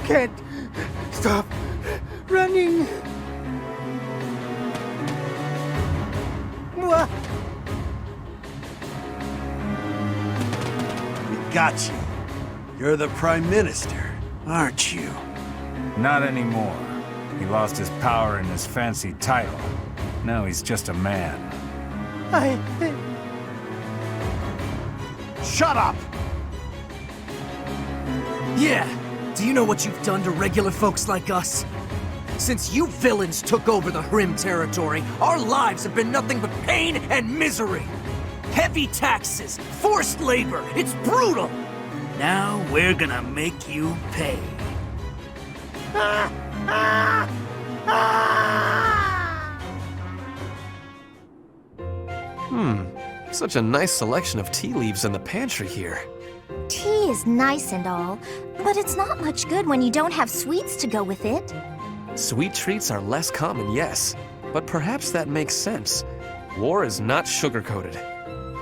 can't stop running. Mwah. We got you. You're the Prime Minister, aren't you? Not anymore. He lost his power and his fancy title. Now he's just a man. Shut up! Yeah! Do you know what you've done to regular folks like us? Since you villains took over the Hrim territory, our lives have been nothing but pain and misery! Heavy taxes, forced labor, it's brutal! Now we're gonna make you pay. Such a nice selection of tea leaves in the pantry here. Tea is nice and all, but it's not much good when you don't have sweets to go with it. Sweet treats are less common, yes, but perhaps that makes sense. War is not sugar-coated.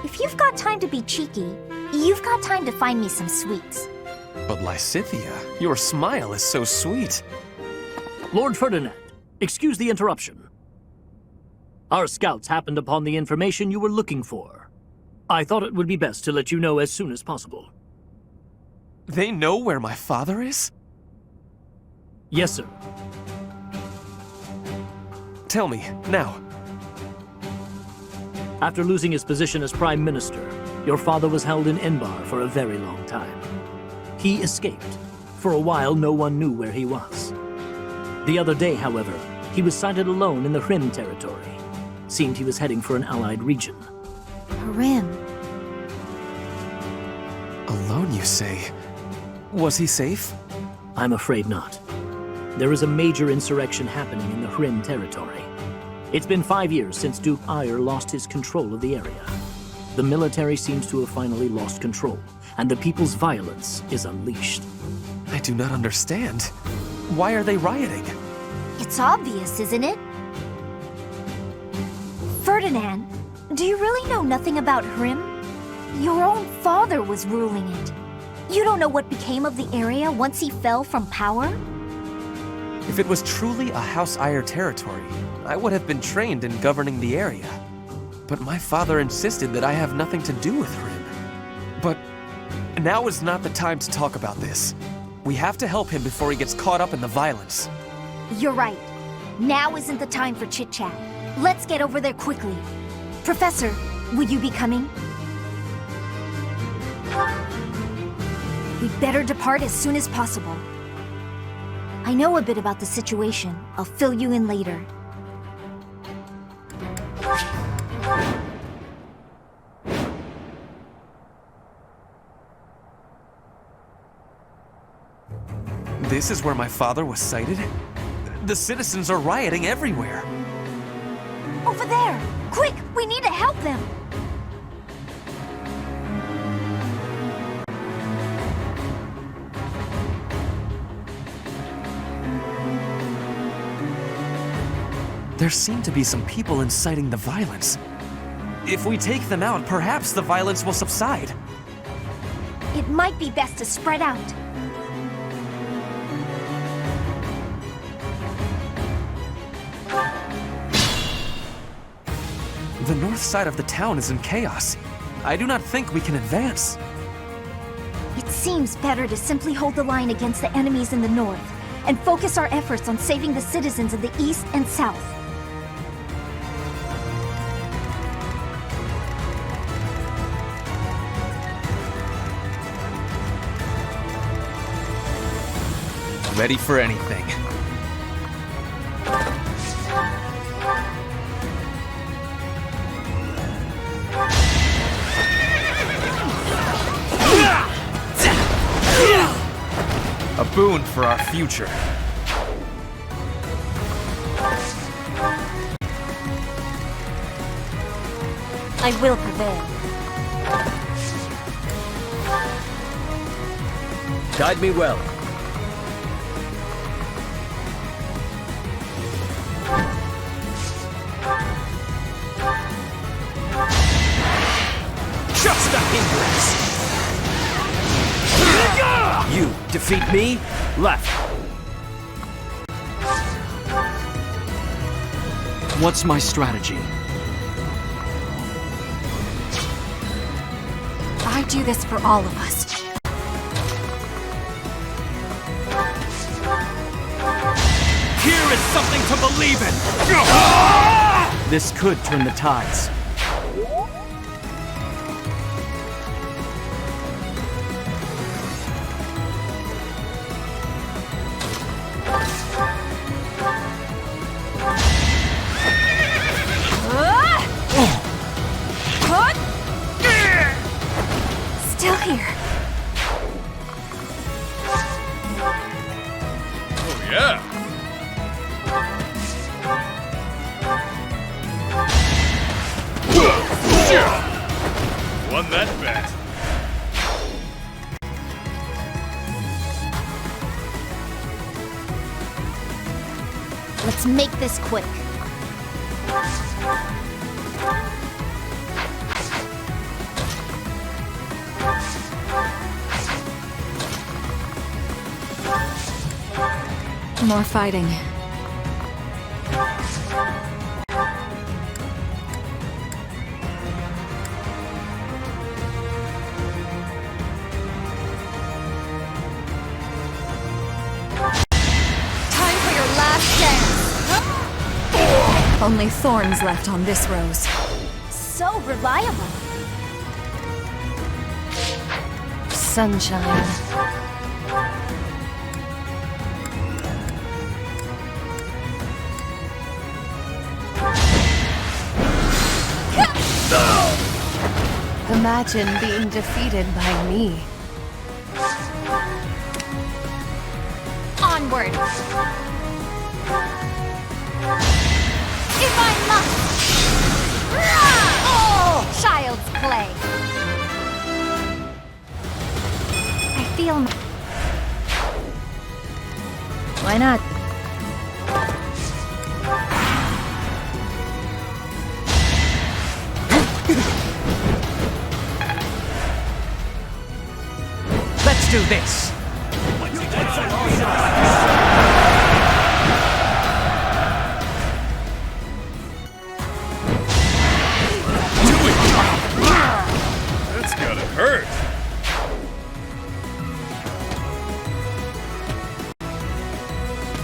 If you've got time to be cheeky, you've got time to find me some sweets. But Lysithea, your smile is so sweet. Lord Ferdinand, excuse the interruption. Our scouts happened upon the information you were looking for. I thought it would be best to let you know as soon as possible. They know where my father is? Yes, sir. Tell me, now. After losing his position as Prime Minister, your father was held in Enbar for a very long time. He escaped. For a while, no one knew where he was. The other day, however, he was sighted alone in the Hrim territory. Seemed he was heading for an allied region. Hrim. Alone, you say? Was he safe? I'm afraid not. There is a major insurrection happening in the Hrim territory. It's been 5 years since Duke Ire lost his control of the area. The military seems to have finally lost control, and the people's violence is unleashed. I do not understand. Why are they rioting? It's obvious, isn't it? Ferdinand, do you really know nothing about Hrim? Your own father was ruling it. You don't know what became of the area once he fell from power? If it was truly a House Ire territory, I would have been trained in governing the area. But my father insisted that I have nothing to do with Hrim. But now is not the time to talk about this. We have to help him before he gets caught up in the violence. You're right. Now isn't the time for chit-chat. Let's get over there quickly. Professor, would you be coming? We'd better depart as soon as possible. I know a bit about the situation. I'll fill you in later. This is where my father was sighted? The citizens are rioting everywhere. Over there! Quick! We need to help them! There seem to be some people inciting the violence. If we take them out, perhaps the violence will subside. It might be best to spread out. The north side of the town is in chaos. I do not think we can advance. It seems better to simply hold the line against the enemies in the north and focus our efforts on saving the citizens of the east and south. Ready for anything. A boon for our future. I will prevail. Guide me well. Just a hindrance. You defeat me? Left. What's my strategy? I do this for all of us. Here is something to believe in! This could turn the tides. Still here. Oh, yeah. Won that bet. Let's make this quick. More fighting. Time for your last dance. Only thorns left on this rose. So reliable. Sunshine. Imagine being defeated by me. Onward! If I must! Oh! Child's play. I feel... Why not? Let's do this! That's gotta hurt.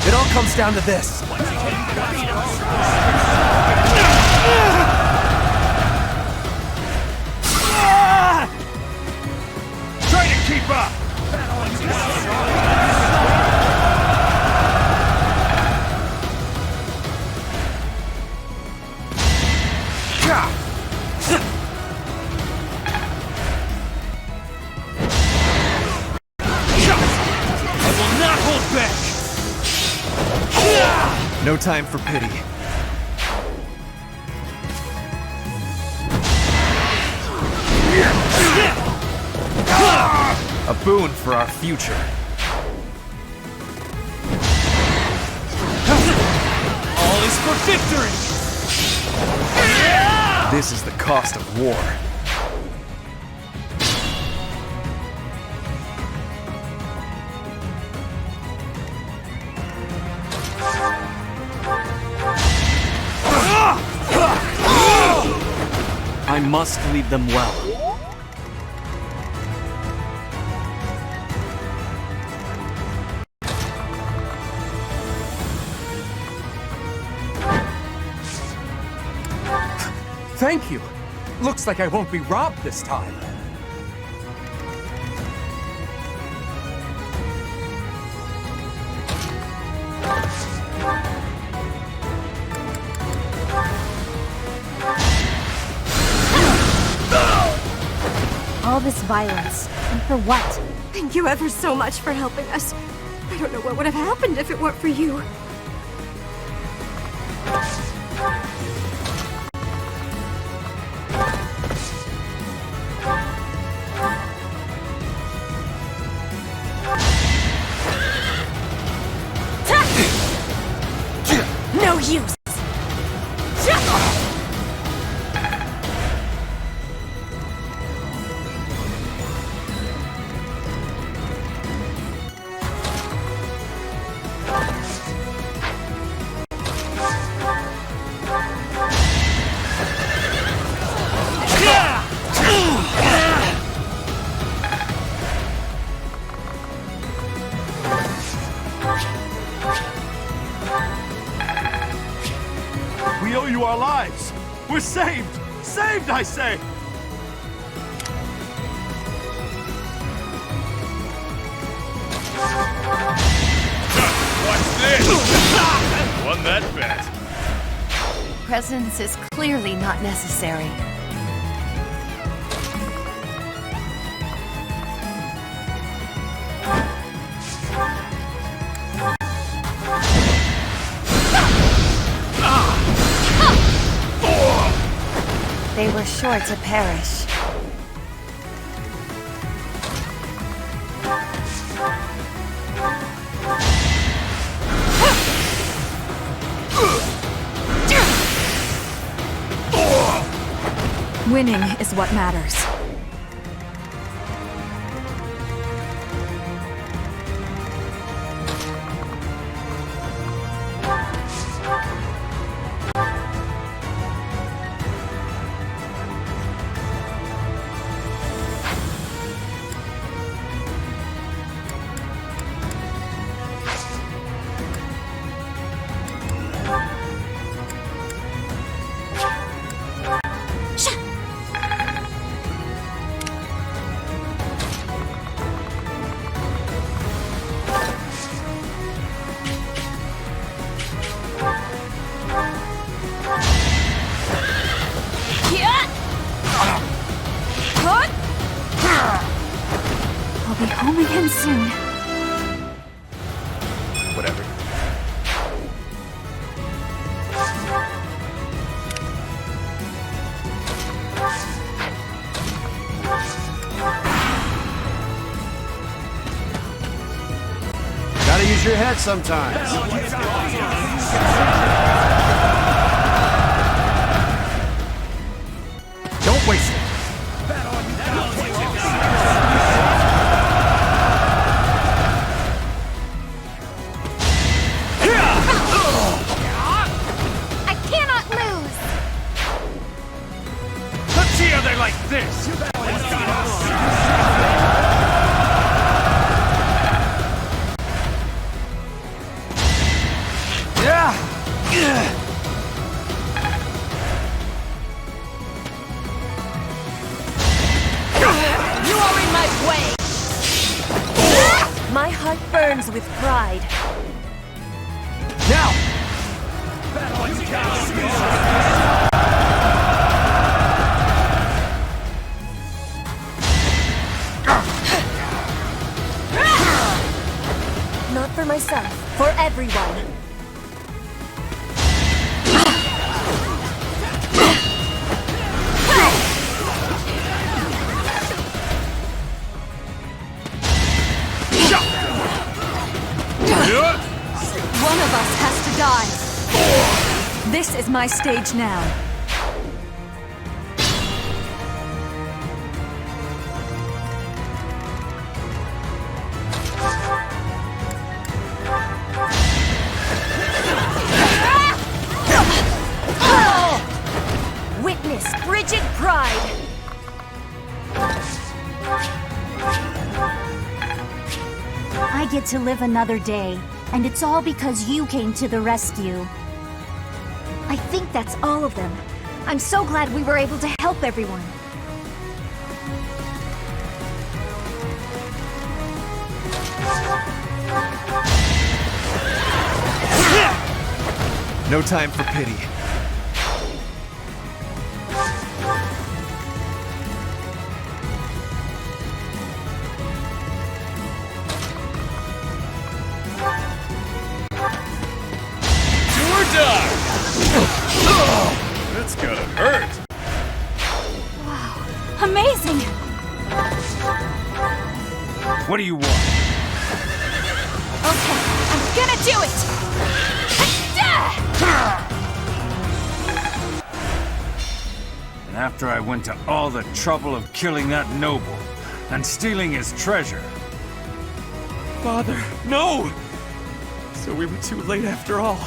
It all comes down to this. Try to keep up. I will not hold back! No time for pity. A boon for our future. All is for victory! This is the cost of war. I must lead them well. Thank you. Looks like I won't be robbed this time. All this violence. And for what? Thank you ever so much for helping us. I don't know what would have happened if it weren't for you. No use! Saved, I say! Watch this! Won that bet. Presence is clearly not necessary. They were sure to perish. Winning is what matters. I'll be home again soon. Whatever. Gotta use your head sometimes. Don't waste it. I cannot lose! Let's see how they like this. You are in my way! My heart burns with pride. Now! Not for myself, for everyone. One of us has to die. This is my stage now. Witness frigid pride. I get to live another day, and it's all because you came to the rescue. I think that's all of them. I'm so glad we were able to help everyone. No time for pity. That's gotta hurt. Amazing! What do you want? Okay, I'm gonna do it! And after I went to all the trouble of killing that noble and stealing his treasure. Father, no! So we were too late after all.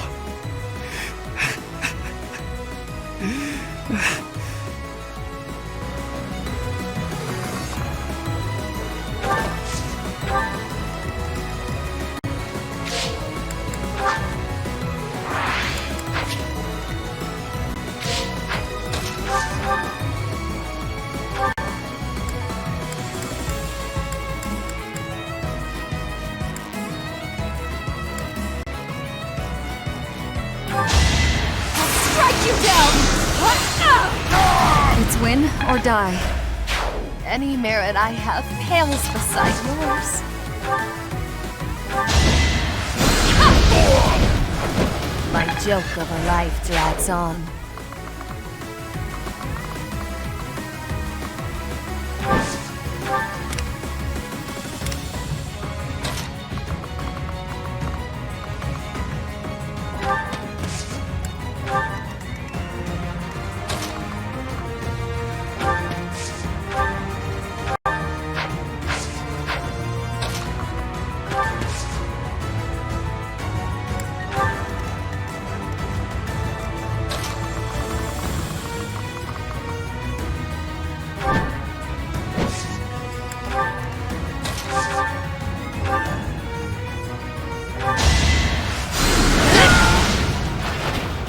Win or die. Any merit I have pales beside yours. My joke of a life drags on.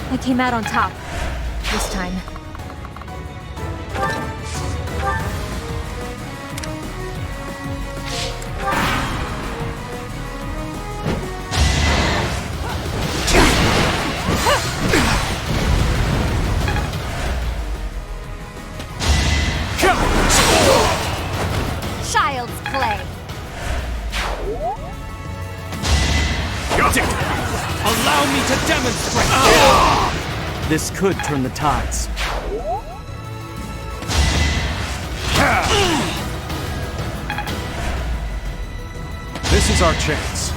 I came out on top. This time. Child's play. Allow me to demonstrate! This could turn the tides. This is our chance.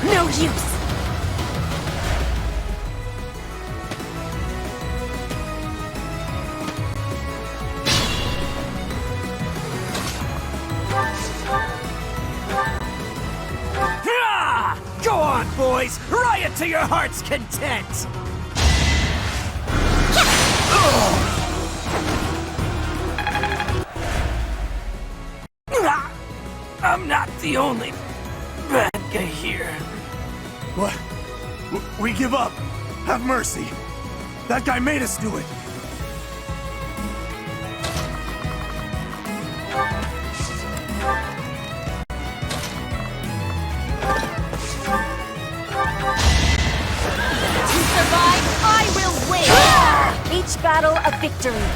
No use! Go on, boys! Riot to your heart's content! I'm not the only bad guy here. What? We give up. Have mercy. That guy made us do it. To survive, I will win! Each battle a victory.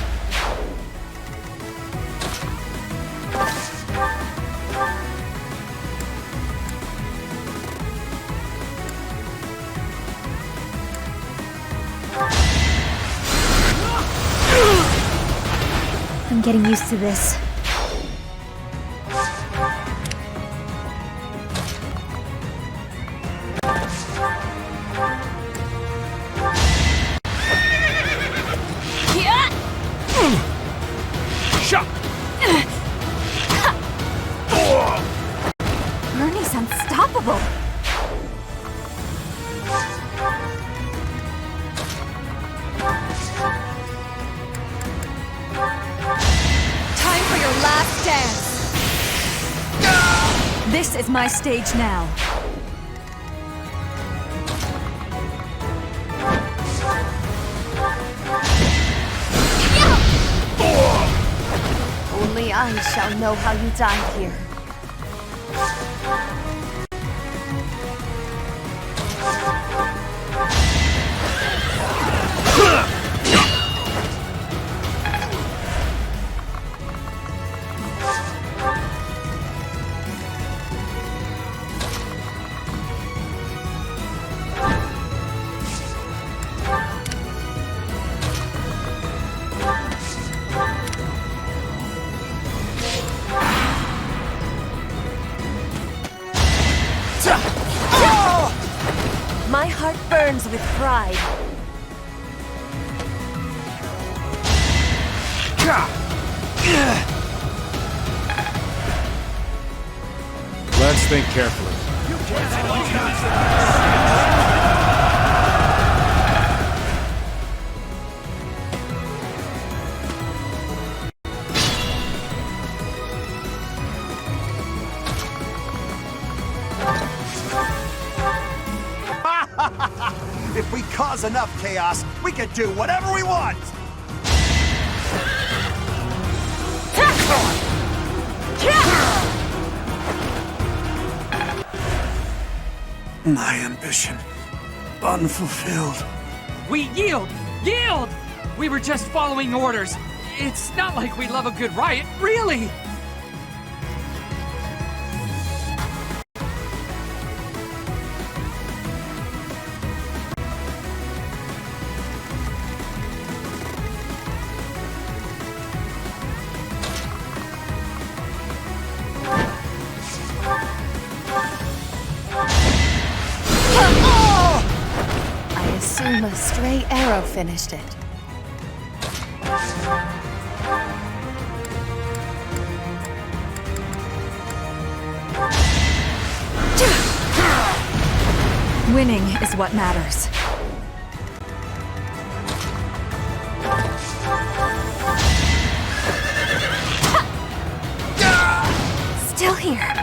I'm getting used to this. Ernie's unstoppable. Time for your last dance. This is my stage now. Only I shall know how you died here. My heart burns with pride. Let's think carefully. If we cause enough chaos, we can do whatever we want! My ambition unfulfilled. We yield! Yield! We were just following orders. It's not like we love a good riot, really! I assume a stray arrow finished it. Winning is what matters. Still here.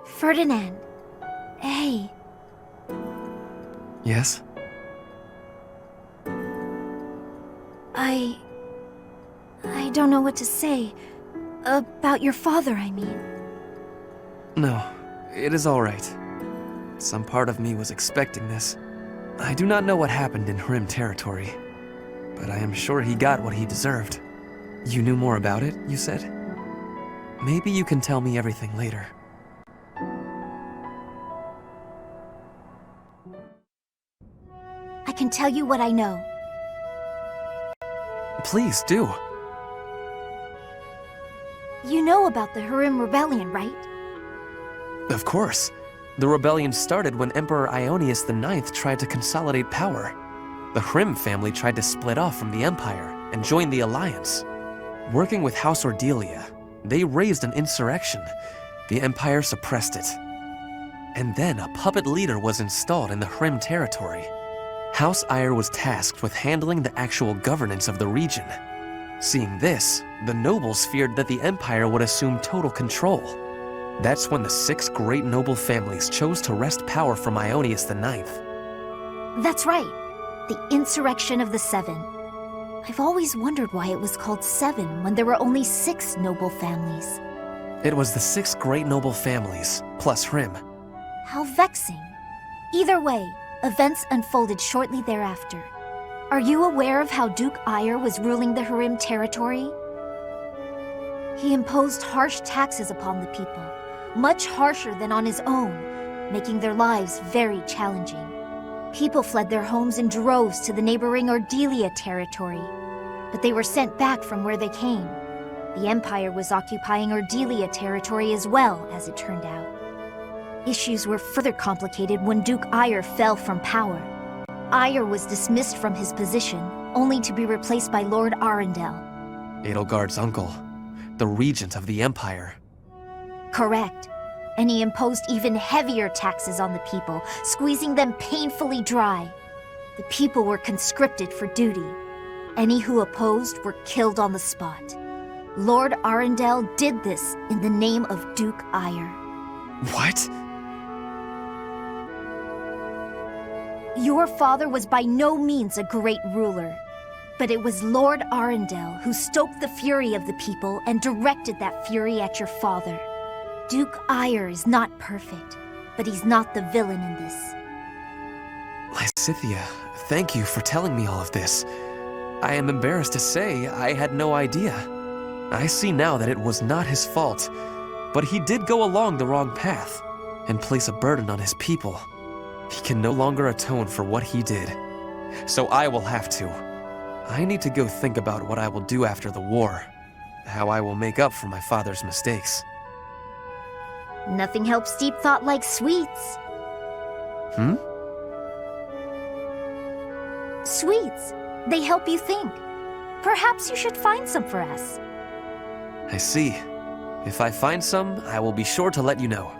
Ferdinand. Hey. Yes? I don't know what to say. About your father, I mean. No, it is all right. Some part of me was expecting this. I do not know what happened in Hrim territory, but I am sure he got what he deserved. You knew more about it, you said? Maybe you can tell me everything later. I can tell you what I know. Please do. You know about the Hrim Rebellion, right? Of course. The rebellion started when Emperor Ionius IX tried to consolidate power. The Hrim family tried to split off from the Empire and join the Alliance. Working with House Ordelia, they raised an insurrection. The Empire suppressed it. And then a puppet leader was installed in the Hrim territory. House Ayer was tasked with handling the actual governance of the region. Seeing this, the nobles feared that the Empire would assume total control. That's when the 6 great noble families chose to wrest power from Ionius IX. That's right. The Insurrection of the Seven. I've always wondered why it was called Seven when there were only 6 noble families. It was the 6 great noble families, plus Hrim. How vexing. Either way, events unfolded shortly thereafter. Are you aware of how Duke Ayer was ruling the Hrim territory? He imposed harsh taxes upon the people, much harsher than on his own, making their lives very challenging. People fled their homes in droves to the neighboring Ordelia territory, but they were sent back from where they came. The Empire was occupying Ordelia territory as well, as it turned out. Issues were further complicated when Duke Ayer fell from power. Ayer was dismissed from his position, only to be replaced by Lord Arundel. Edelgard's uncle, the regent of the Empire. Correct. And he imposed even heavier taxes on the people, squeezing them painfully dry. The people were conscripted for duty. Any who opposed were killed on the spot. Lord Arundel did this in the name of Duke Ayer. What? Your father was by no means a great ruler, but it was Lord Arundel who stoked the fury of the people and directed that fury at your father. Duke Ayer is not perfect, but he's not the villain in this. Lysithea, thank you for telling me all of this. I am embarrassed to say I had no idea. I see now that it was not his fault, but he did go along the wrong path and place a burden on his people. He can no longer atone for what he did, so I will have to. I need to go think about what I will do after the war, how I will make up for my father's mistakes. Nothing helps deep thought like sweets. Sweets. They help you think. Perhaps you should find some for us. I see. If I find some, I will be sure to let you know.